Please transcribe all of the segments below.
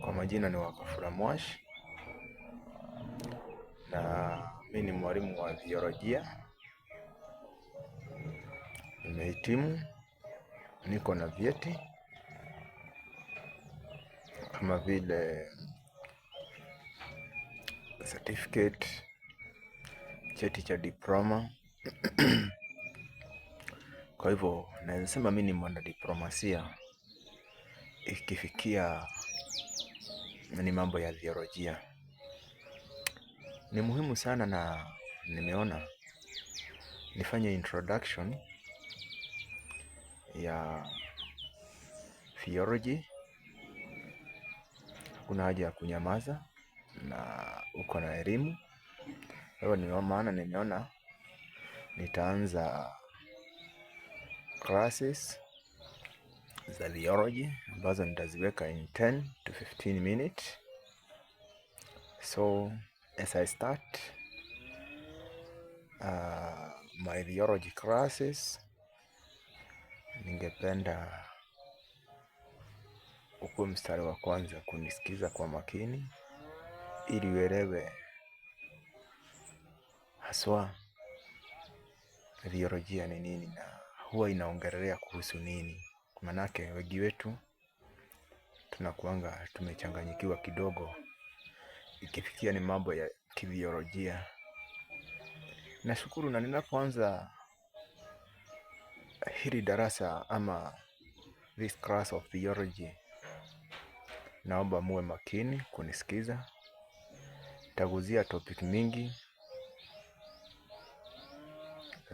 Kwa majina ni Wakafura Mwash na mimi ni mwalimu wa biolojia. Nimehitimu, niko na vyeti kama vile certificate, cheti cha diploma. Kwa hivyo naweza sema mimi ni mwanadiplomasia ikifikia ni mambo ya biolojia. Ni muhimu sana na nimeona nifanye introduction ya biology. Kuna haja ya kunyamaza na uko na elimu. Kwa hivyo maana nimeona nitaanza classes za biology ambazo nitaziweka in 10 to 15 minutes. So as I start my biology classes, ningependa ukuwe mstari wa kwanza kunisikiza kwa makini ili uelewe haswa biolojia ni nini na huwa inaongelea kuhusu nini. Manake wengi wetu tunakuanga tumechanganyikiwa kidogo ikifikia ni mambo ya kibiolojia. Nashukuru na ninapoanza hili darasa ama this class of biology, naomba muwe makini kunisikiza. Taguzia topic mingi,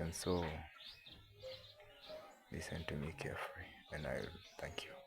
and so listen to me carefully and I will thank you.